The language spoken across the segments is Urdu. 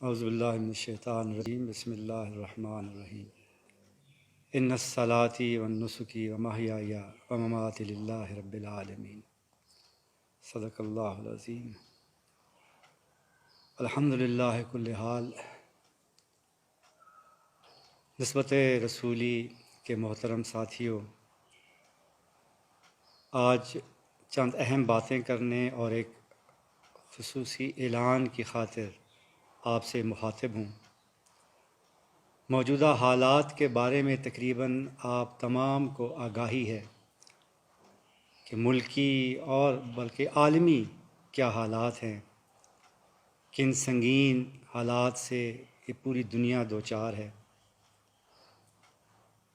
اعوذ باللہ من الشیطان الرجیم بسم اللہ الرحمن الرحیم ان الصلاۃ والنسک ومحیای ومماتی للہ رب العالمین صدق اللہ العظیم الحمدللہ کل حال۔ نسبت رسولی کے محترم ساتھیوں، آج چند اہم باتیں کرنے اور ایک خصوصی اعلان کی خاطر آپ سے مخاطب ہوں۔ موجودہ حالات کے بارے میں تقریباً آپ تمام کو آگاہی ہے کہ ملکی اور بلکہ عالمی کیا حالات ہیں، کن سنگین حالات سے یہ پوری دنیا دوچار ہے۔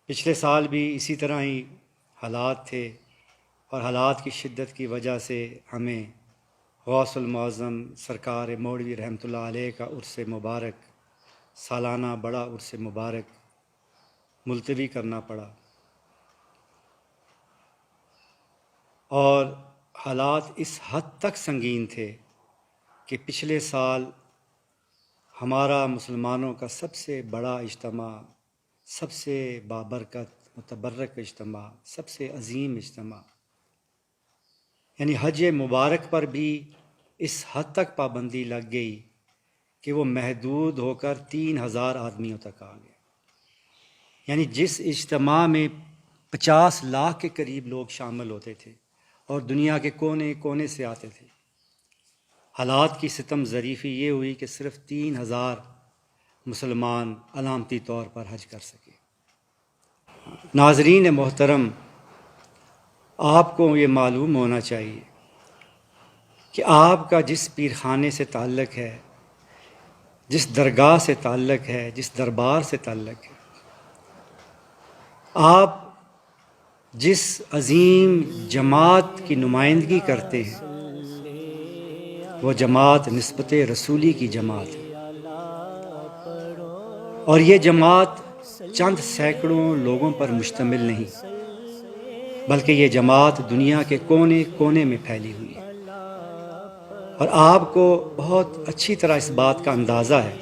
پچھلے سال بھی اسی طرح ہی حالات تھے، اور حالات کی شدت کی وجہ سے ہمیں غوث المعظم سرکار مولوی رحمۃ اللہ علیہ کا عرس مبارک، سالانہ بڑا عرس مبارک ملتوی کرنا پڑا، اور حالات اس حد تک سنگین تھے کہ پچھلے سال ہمارا مسلمانوں کا سب سے بڑا اجتماع، سب سے بابرکت متبرک اجتماع، سب سے عظیم اجتماع، یعنی حج مبارک پر بھی اس حد تک پابندی لگ گئی کہ وہ محدود ہو کر 3000 آدمیوں تک آ گئے۔ یعنی جس اجتماع میں 50 لاکھ کے قریب لوگ شامل ہوتے تھے اور دنیا کے کونے کونے سے آتے تھے، حالات کی ستم ظریفی یہ ہوئی کہ صرف 3000 مسلمان علامتی طور پر حج کر سکے۔ ناظرین محترم، آپ کو یہ معلوم ہونا چاہیے کہ آپ کا جس پیرخانے سے تعلق ہے، جس درگاہ سے تعلق ہے، جس دربار سے تعلق ہے، آپ جس عظیم جماعت کی نمائندگی کرتے ہیں، وہ جماعت نسبت رسولی کی جماعت ہے، اور یہ جماعت چند سینکڑوں لوگوں پر مشتمل نہیں، بلکہ یہ جماعت دنیا کے کونے کونے میں پھیلی ہوئی ہے۔ اور آپ کو بہت اچھی طرح اس بات کا اندازہ ہے،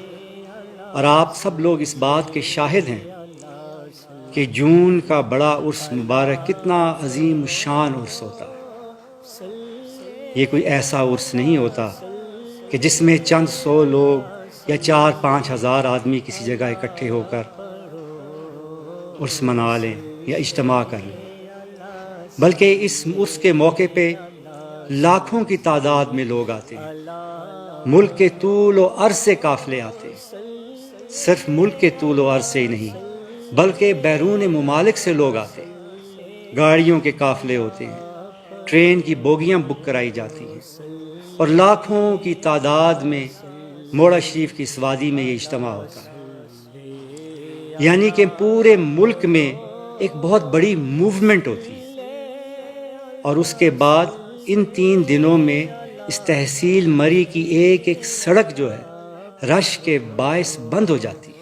اور آپ سب لوگ اس بات کے شاہد ہیں کہ جون کا بڑا عرس مبارک کتنا عظیم شان عرس ہوتا ہے۔ یہ کوئی ایسا عرس نہیں ہوتا کہ جس میں چند سو لوگ یا 4-5 ہزار آدمی کسی جگہ اکٹھے ہو کر عرس منا لیں یا اجتماع کر لیں، بلکہ اس عرس کے موقع پہ لاکھوں کی تعداد میں لوگ آتے ہیں۔ ملک کے طول و عرض سے قافلے آتے ہیں، صرف ملک کے طول و عرض سے ہی نہیں بلکہ بیرون ممالک سے لوگ آتے ہیں۔ گاڑیوں کے قافلے ہوتے ہیں، ٹرین کی بوگیاں بک کرائی جاتی ہیں، اور لاکھوں کی تعداد میں موڑا شریف کی اس وادی میں یہ اجتماع ہوتا ہے۔ یعنی کہ پورے ملک میں ایک بہت بڑی موومنٹ ہوتی ہے، اور اس کے بعد ان 3 دنوں میں اس تحصیل مری کی ایک ایک سڑک جو ہے رش کے باعث بند ہو جاتی ہے۔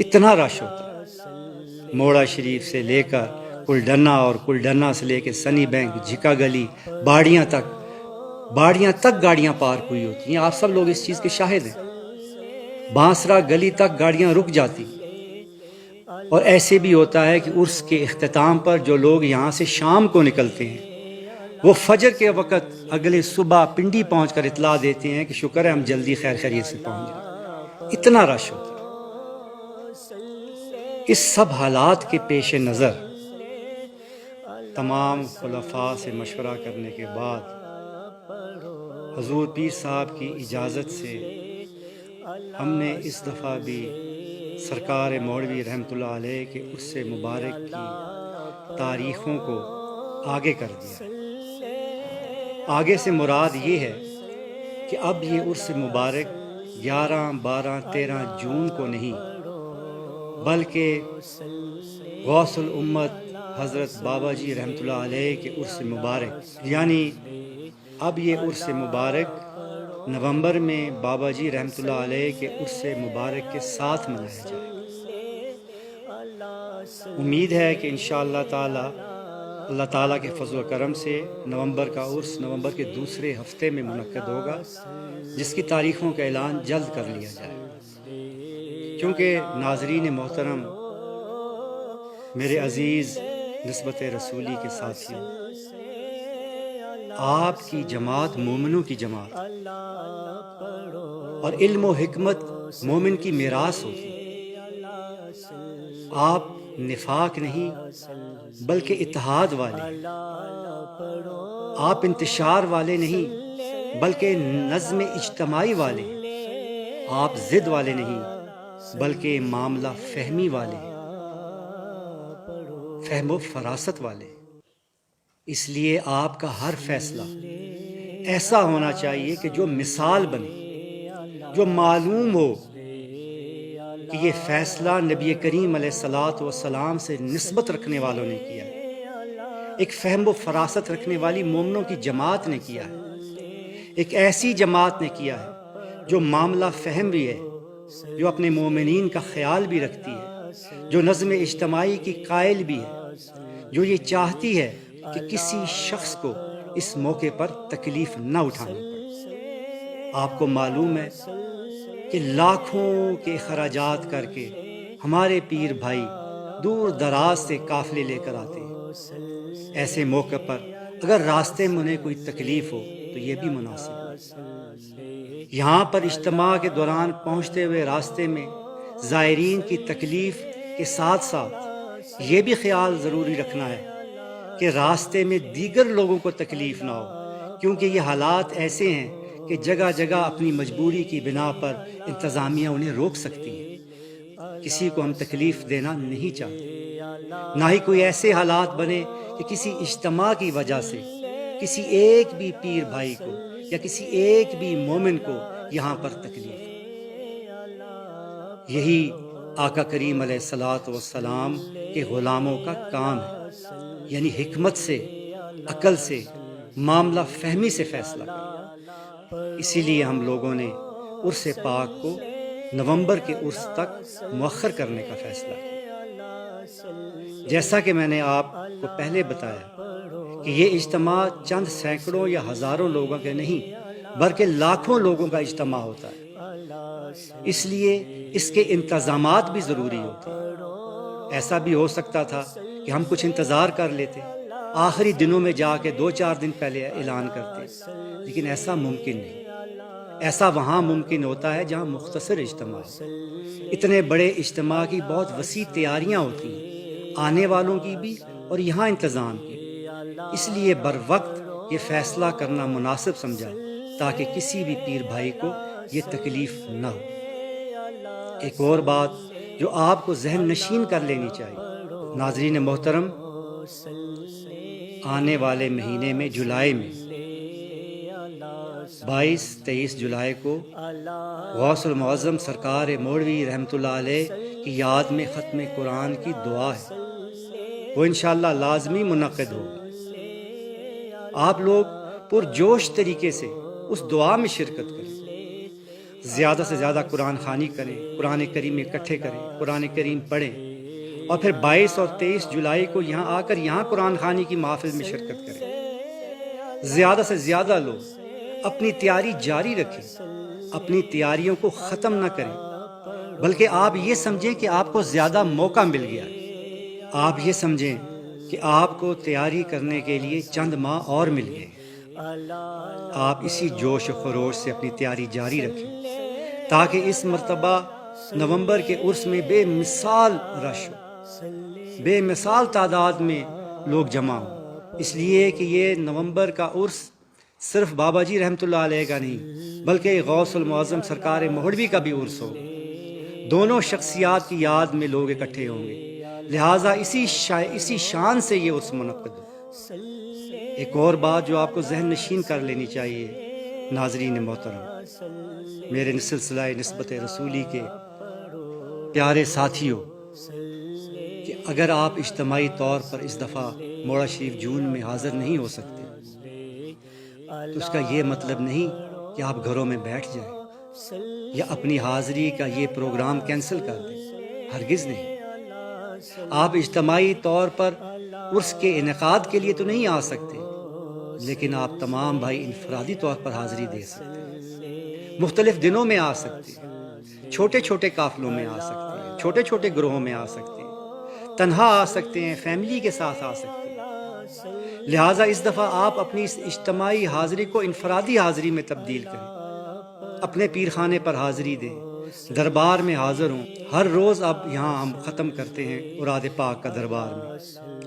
اتنا رش ہوتا ہے، موڑا شریف سے لے کر کلڈنا، اور کلڈنا سے لے کے سنی بینک، جھکا گلی، باڑیاں تک گاڑیاں پارک ہوئی ہوتی ہیں۔ آپ سب لوگ اس چیز کے شاہد ہیں۔ بانسرا گلی تک گاڑیاں رک جاتی ہیں۔ اور ایسے بھی ہوتا ہے کہ عرس کے اختتام پر جو لوگ یہاں سے شام کو نکلتے ہیں، وہ فجر کے وقت اگلے صبح پنڈی پہنچ کر اطلاع دیتے ہیں کہ شکر ہے ہم جلدی خیر خیریت سے پہنچ جائیں۔ اتنا رش ہوتا ہے۔ اس سب حالات کے پیش نظر تمام خلفاء سے مشورہ کرنے کے بعد حضور پیر صاحب کی اجازت سے ہم نے اس دفعہ بھی سرکار مولوی رحمۃ اللہ علیہ کے عرس مبارک کی تاریخوں کو آگے کر دیا۔ آگے سے مراد یہ ہے کہ اب یہ عرس مبارک 11، 12، 13 جون کو نہیں، بلکہ غوث الامت حضرت بابا جی رحمۃ اللہ علیہ کے عرس مبارک، یعنی اب یہ عرس مبارک نومبر میں بابا جی رحمۃ اللہ علیہ کے عرس مبارک کے ساتھ منایا جائے گا۔ امید ہے کہ انشاءاللہ تعالی اللہ تعالیٰ کے فضل و کرم سے نومبر کا عرس نومبر کے دوسرے ہفتے میں منعقد ہوگا، جس کی تاریخوں کا اعلان جلد کر لیا جائے گا۔ کیونکہ ناظرین محترم، میرے عزیز نسبت رسولی کے ساتھیوں، آپ کی جماعت مومنوں کی جماعت، اور علم و حکمت مومن کی میراث ہوتی ہے۔ آپ نفاق نہیں بلکہ اتحاد والے، آپ انتشار والے نہیں بلکہ نظم اجتماعی والے، آپ ضد والے نہیں بلکہ معاملہ فہمی والے، فہم و فراست والے۔ اس لیے آپ کا ہر فیصلہ ایسا ہونا چاہیے کہ جو مثال بنے، جو معلوم ہو کہ یہ فیصلہ نبی کریم علیہ الصلاۃ والسلام سے نسبت رکھنے والوں نے کیا ہے، ایک فہم و فراست رکھنے والی مومنوں کی جماعت نے کیا ہے، ایک ایسی جماعت نے کیا ہے جو معاملہ فہم بھی ہے، جو اپنے مومنین کا خیال بھی رکھتی ہے، جو نظم اجتماعی کی قائل بھی ہے، جو یہ چاہتی ہے کہ کسی شخص کو اس موقع پر تکلیف نہ اٹھانی پڑے۔ آپ کو معلوم ہے کہ لاکھوں کے اخراجات کر کے ہمارے پیر بھائی دور دراز سے قافلے لے کر آتے ہیں۔ ایسے موقع پر اگر راستے میں انہیں کوئی تکلیف ہو تو یہ بھی مناسب ہے۔ یہاں پر اجتماع کے دوران پہنچتے ہوئے راستے میں زائرین کی تکلیف کے ساتھ ساتھ یہ بھی خیال ضروری رکھنا ہے کہ راستے میں دیگر لوگوں کو تکلیف نہ ہو، کیونکہ یہ حالات ایسے ہیں کہ جگہ جگہ اپنی مجبوری کی بنا پر انتظامیہ انہیں روک سکتی ہے۔ کسی کو ہم تکلیف دینا نہیں چاہتے، نہ ہی کوئی ایسے حالات بنے کہ کسی اجتماع کی وجہ سے کسی ایک بھی پیر بھائی کو یا کسی ایک بھی مومن کو یہاں پر تکلیف ہو۔ یہی آقا کریم علیہ الصلاۃ والسلام کے غلاموں کا کام ہے، یعنی حکمت سے، عقل سے، معاملہ فہمی سے فیصلہ کرنا۔ اسی لیے ہم لوگوں نے عرس پاک کو نومبر کے عرس تک مؤخر کرنے کا فیصلہ کیا۔ جیسا کہ میں نے آپ کو پہلے بتایا کہ یہ اجتماع چند سینکڑوں یا ہزاروں لوگوں کے نہیں بلکہ لاکھوں لوگوں کا اجتماع ہوتا ہے، اس لیے اس کے انتظامات بھی ضروری ہوتے ہیں۔ ایسا بھی ہو سکتا تھا کہ ہم کچھ انتظار کر لیتے، آخری دنوں میں جا کے 2-4 دن پہلے اعلان کرتے، لیکن ایسا ممکن نہیں۔ ایسا وہاں ممکن ہوتا ہے جہاں مختصر اجتماع ہے۔ اتنے بڑے اجتماع کی بہت وسیع تیاریاں ہوتی ہیں، آنے والوں کی بھی اور یہاں انتظام کی بھی۔ اس لیے بر وقت یہ فیصلہ کرنا مناسب سمجھا تاکہ کسی بھی پیر بھائی کو یہ تکلیف نہ ہو۔ ایک اور بات جو آپ کو ذہن نشین کر لینی چاہیے، ناظرین محترم، آنے والے مہینے میں جولائی میں 22-23 جولائی کو غوث المعظم سرکار مولوی رحمۃ اللہ علیہ کی یاد میں ختم قرآن کی دعا ہے، وہ انشاءاللہ لازمی منعقد ہوگا۔ آپ لوگ پرجوش طریقے سے اس دعا میں شرکت کریں، زیادہ سے زیادہ قرآن خوانی کریں، قرآن کریم اکٹھے کریں، قرآن کریم پڑھیں، اور پھر 22 اور 23 جولائی کو یہاں آ کر یہاں قرآن خوانی کی محفل میں شرکت کریں۔ زیادہ سے زیادہ لوگ اپنی تیاری جاری رکھیں، اپنی تیاریوں کو ختم نہ کریں، بلکہ آپ یہ سمجھیں کہ آپ کو زیادہ موقع مل گیا ہے۔ آپ یہ سمجھیں کہ آپ کو تیاری کرنے کے لیے چند ماہ اور مل گئے۔ آپ اسی جوش و خروش سے اپنی تیاری جاری رکھیں تاکہ اس مرتبہ نومبر کے عرس میں بے مثال رش ہو، بے مثال تعداد میں لوگ جمع ہوں، اس لیے کہ یہ نومبر کا عرس صرف بابا جی رحمۃ اللہ علیہ کا نہیں بلکہ غوث المعظم سرکار مہروی کا بھی عرس ہو۔ دونوں شخصیات کی یاد میں لوگ اکٹھے ہوں گے، لہٰذا اسی شان سے یہ عرس منعقد ہو۔ ایک اور بات جو آپ کو ذہن نشین کر لینی چاہیے، ناظرین محترم، میرے سلسلہ نسبت رسولی کے پیارے ساتھیوں، کہ اگر آپ اجتماعی طور پر اس دفعہ موڑا شریف جون میں حاضر نہیں ہو سکتے تو اس کا یہ مطلب نہیں کہ آپ گھروں میں بیٹھ جائیں یا اپنی حاضری کا یہ پروگرام کینسل کر دیں، ہرگز نہیں۔ آپ اجتماعی طور پر عرس کے انعقاد کے لیے تو نہیں آ سکتے، لیکن آپ تمام بھائی انفرادی طور پر حاضری دے سکتے ہیں، مختلف دنوں میں آ سکتے ہیں، چھوٹے چھوٹے قافلوں میں آ سکتے ہیں، چھوٹے چھوٹے گروہوں میں آ سکتے ہیں، تنہا آ سکتے ہیں، فیملی کے ساتھ آ سکتے ہیں۔ لہٰذا اس دفعہ آپ اپنی اس اجتماعی حاضری کو انفرادی حاضری میں تبدیل کریں، اپنے پیر خانے پر حاضری دیں، دربار میں حاضر ہوں۔ ہر روز اب یہاں ہم ختم کرتے ہیں اوراد پاک کا دربار میں،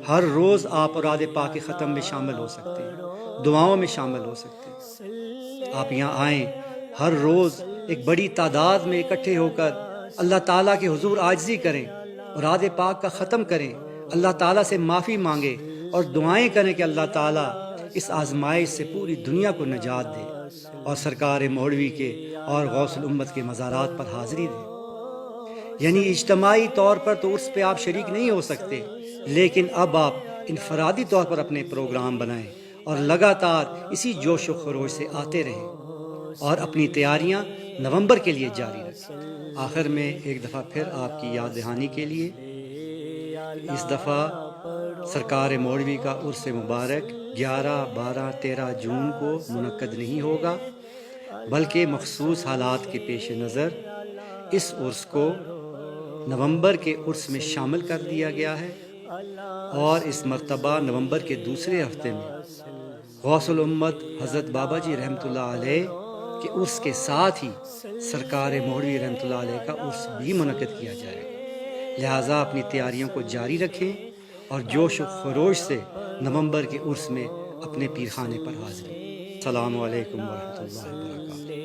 ہر روز آپ اوراد پاک کے ختم میں شامل ہو سکتے ہیں، دعاؤں میں شامل ہو سکتے ہیں۔ آپ یہاں آئیں، ہر روز ایک بڑی تعداد میں اکٹھے ہو کر اللہ تعالیٰ کے حضور عاجزی کریں، اوراد پاک کا ختم کریں، اللہ تعالیٰ سے معافی مانگیں اور دعائیں کریں کہ اللہ تعالیٰ اس آزمائش سے پوری دنیا کو نجات دے اور سرکار مولوی کے اور غوث الامت کے مزارات پر حاضری دے۔ یعنی اجتماعی طور پر تو عرس پہ آپ شریک نہیں ہو سکتے، لیکن اب آپ انفرادی طور پر اپنے پروگرام بنائیں اور لگاتار اسی جوش و خروش سے آتے رہیں اور اپنی تیاریاں نومبر کے لیے جاری رکھیں۔ آخر میں ایک دفعہ پھر آپ کی یاد دہانی کے لیے، اس دفعہ سرکار مولوی کا عرس مبارک 11، 12، 13 جون کو منعقد نہیں ہوگا، بلکہ مخصوص حالات کے پیش نظر اس عرس کو نومبر کے عرس میں شامل کر دیا گیا ہے، اور اس مرتبہ نومبر کے دوسرے ہفتے میں غوث الامت حضرت بابا جی رحمۃ اللہ علیہ کے عرس کے ساتھ ہی سرکار مولوی رحمۃ اللہ علیہ کا عرس بھی منعقد کیا جائے گا۔ لہٰذا اپنی تیاریوں کو جاری رکھیں اور جوش و خروش سے نومبر کے عرس میں اپنے پیر خانے پر حاضری۔ السلام علیکم ورحمۃ اللہ وبرکاتہ۔